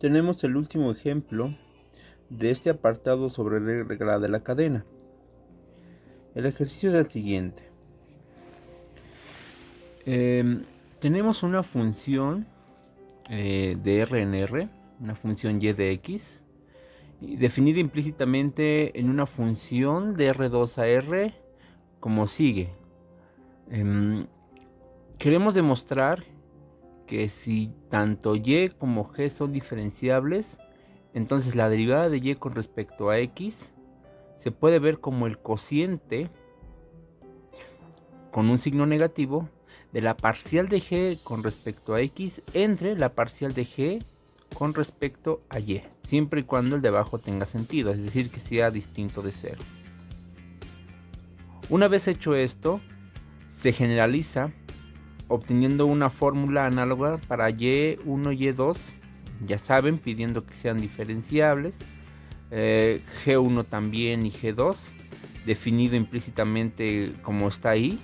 tenemos el último ejemplo de este apartado sobre regla de la cadena. El ejercicio es el siguiente. Tenemos una función de R en R, una función y de x, definida implícitamente en una función de R2 a R como sigue. Queremos demostrar que si tanto y como g son diferenciables, entonces la derivada de y con respecto a x se puede ver como el cociente con un signo negativo de la parcial de g con respecto a x entre la parcial de g con respecto a y, siempre y cuando el de abajo tenga sentido, es decir, que sea distinto de 0. Una vez hecho esto, se generaliza obteniendo una fórmula análoga para y1 y y2, ya saben, pidiendo que sean diferenciables, g1 también y g2, definido implícitamente como está ahí.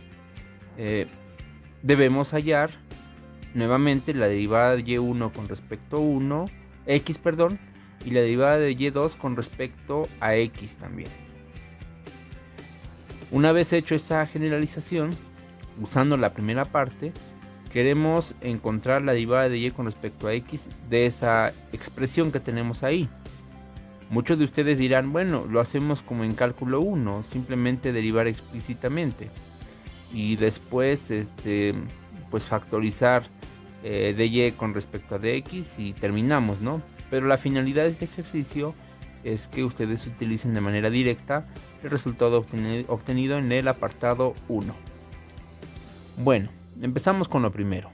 Debemos hallar nuevamente la derivada de y1 con respecto a x, y la derivada de y2 con respecto a x también. Una vez hecho esa generalización, usando la primera parte, queremos encontrar la derivada de y con respecto a x de esa expresión que tenemos ahí. Muchos de ustedes dirán, bueno, lo hacemos como en cálculo 1, simplemente derivar explícitamente y después pues factorizar de y con respecto a dx y terminamos, ¿no? Pero la finalidad de este ejercicio es que ustedes utilicen de manera directa el resultado obtenido en el apartado 1. Bueno, empezamos con lo primero.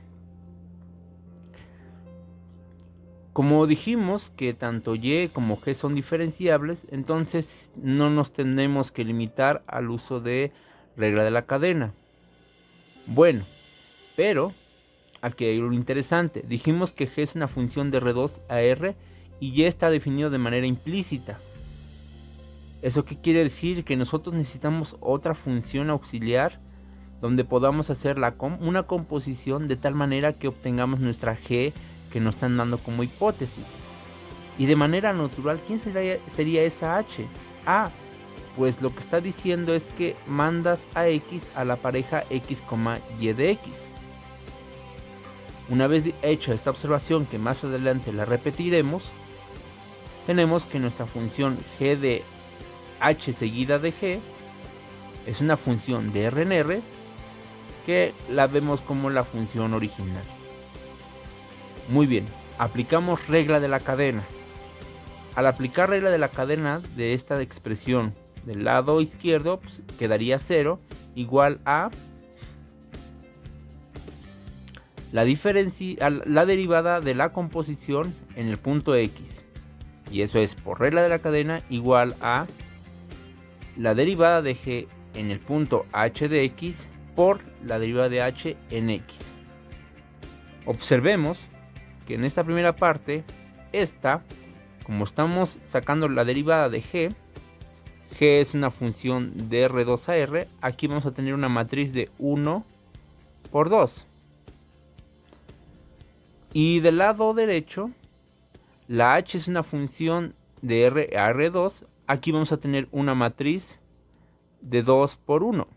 Como dijimos que tanto y como g son diferenciables, entonces no nos tenemos que limitar al uso de regla de la cadena. Bueno, pero aquí hay lo interesante. Dijimos que g es una función de R2 a R y y está definido de manera implícita. ¿Eso qué quiere decir? Que nosotros necesitamos otra función auxiliar donde podamos hacer una composición de tal manera que obtengamos nuestra g que nos están dando como hipótesis. Y de manera natural, ¿quién sería esa h? Pues lo que está diciendo es que mandas a x a la pareja x, y de x. Una vez hecha esta observación, que más adelante la repetiremos, tenemos que nuestra función g de h seguida de g es una función de R en R que la vemos como la función original. Muy bien, aplicamos regla de la cadena. Al aplicar regla de la cadena de esta expresión del lado izquierdo, pues quedaría 0 igual a la derivada de la composición en el punto x. Y eso es por regla de la cadena igual a la derivada de g en el punto h de x por la derivada de h en x. Observemos que en esta primera parte, como estamos sacando la derivada de g es una función de R2 a R, aquí vamos a tener una matriz de 1 por 2. Y del lado derecho, la h es una función de R a R2, aquí vamos a tener una matriz de 2 por 1.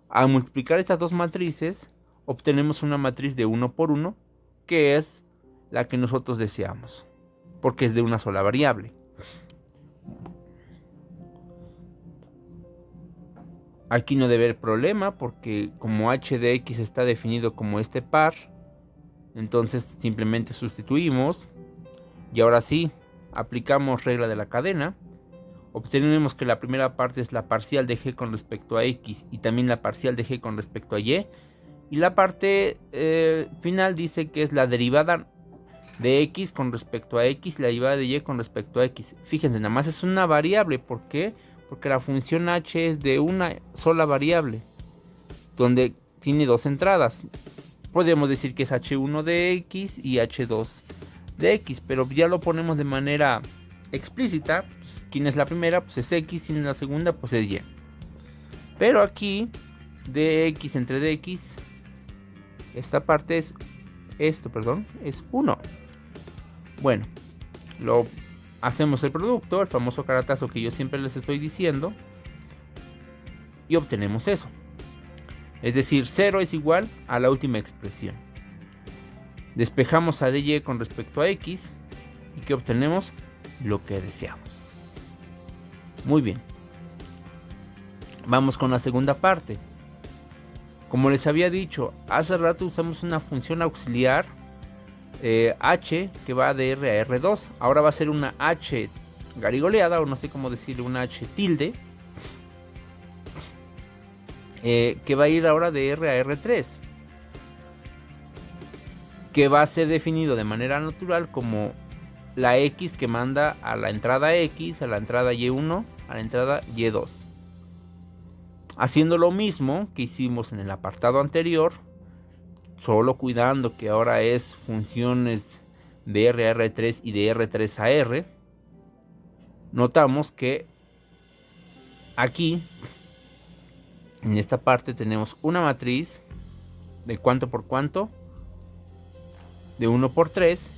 Al multiplicar estas dos matrices, obtenemos una matriz de 1 por 1, que es la que nosotros deseamos, porque es de una sola variable. Aquí no debe haber problema, porque como h de x está definido como este par, entonces simplemente sustituimos, y ahora sí, aplicamos regla de la cadena. Obtenemos que la primera parte es la parcial de g con respecto a x y también la parcial de g con respecto a y. Y la parte final dice que es la derivada de x con respecto a x y la derivada de y con respecto a x. Fíjense, nada más es una variable. ¿Por qué? Porque la función h es de una sola variable, donde tiene dos entradas. Podríamos decir que es h1 de x y h2 de x, pero ya lo ponemos de manera explícita. Pues, ¿quién es la primera? Pues es x, ¿quién es la segunda? Pues es y. Pero aquí dx entre dx, esta parte es 1. Bueno, lo hacemos el producto, el famoso caratazo que yo siempre les estoy diciendo, y obtenemos eso. Es decir, 0 es igual a la última expresión. Despejamos a dy con respecto a x y que obtenemos lo que deseamos. Muy bien. Vamos con la segunda parte. Como les había dicho, hace rato usamos una función auxiliar h que va de r a r2. Ahora va a ser una h garigoleada, o no sé cómo decirle, una h tilde, que va a ir ahora de r a r3, que va a ser definido de manera natural como la x que manda a la entrada x, a la entrada y1, a la entrada y2. Haciendo lo mismo que hicimos en el apartado anterior, solo cuidando que ahora es funciones de r a r3 y de r3 a r, notamos que aquí, en esta parte, tenemos una matriz de cuánto por cuánto, de 1 por 3,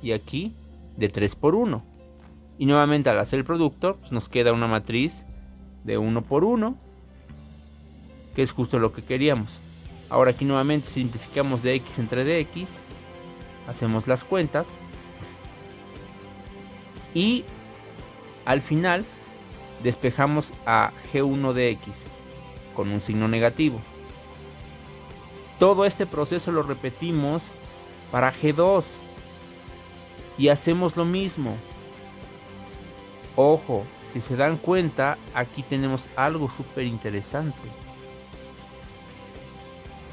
y aquí de 3 por 1. Y nuevamente al hacer el producto, pues nos queda una matriz de 1 por 1, que es justo lo que queríamos. Ahora aquí nuevamente simplificamos dx entre dx, hacemos las cuentas, y al final despejamos a g1 de x con un signo negativo. Todo este proceso lo repetimos para g2 y hacemos lo mismo. Ojo, si se dan cuenta, aquí tenemos algo súper interesante.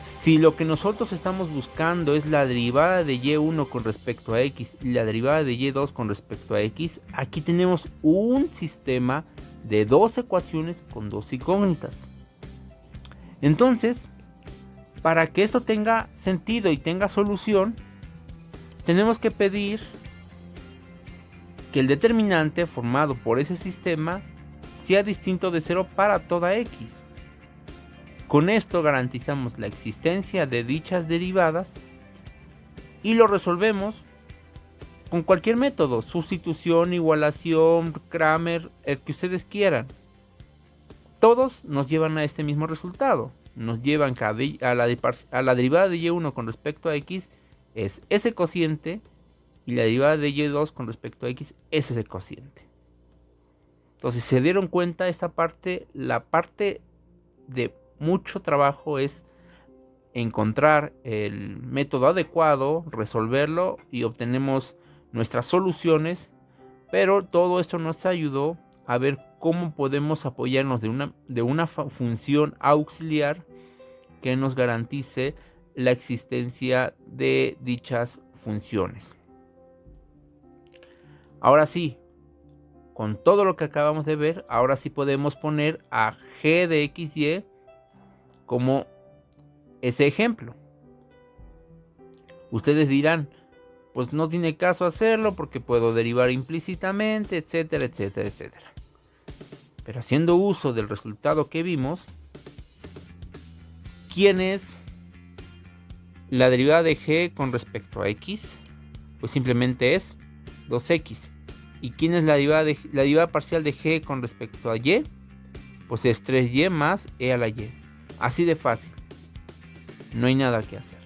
Si lo que nosotros estamos buscando es la derivada de y1 con respecto a x y la derivada de y2 con respecto a x, aquí tenemos un sistema de dos ecuaciones con dos incógnitas. Entonces, para que esto tenga sentido y tenga solución, tenemos que pedir que el determinante formado por ese sistema sea distinto de 0 para toda x. Con esto garantizamos la existencia de dichas derivadas y lo resolvemos con cualquier método: sustitución, igualación, Kramer, el que ustedes quieran. Todos nos llevan a este mismo resultado. Nos llevan a la derivada de y1 con respecto a x es ese cociente, y la derivada de y2 con respecto a x es ese cociente. Entonces, si se dieron cuenta, esta parte, la parte de mucho trabajo es encontrar el método adecuado, resolverlo y obtenemos nuestras soluciones. Pero todo esto nos ayudó a ver cómo podemos apoyarnos de una función auxiliar que nos garantice la existencia de dichas funciones. Ahora sí, con todo lo que acabamos de ver, ahora sí podemos poner a g de xy como ese ejemplo. Ustedes dirán, pues no tiene caso hacerlo porque puedo derivar implícitamente, etcétera, etcétera, etcétera. Pero haciendo uso del resultado que vimos, ¿quién es la derivada de g con respecto a x? Pues simplemente es 2x. ¿Y quién es la derivada parcial de g con respecto a y? Pues es 3y más e a la y. Así de fácil. No hay nada que hacer.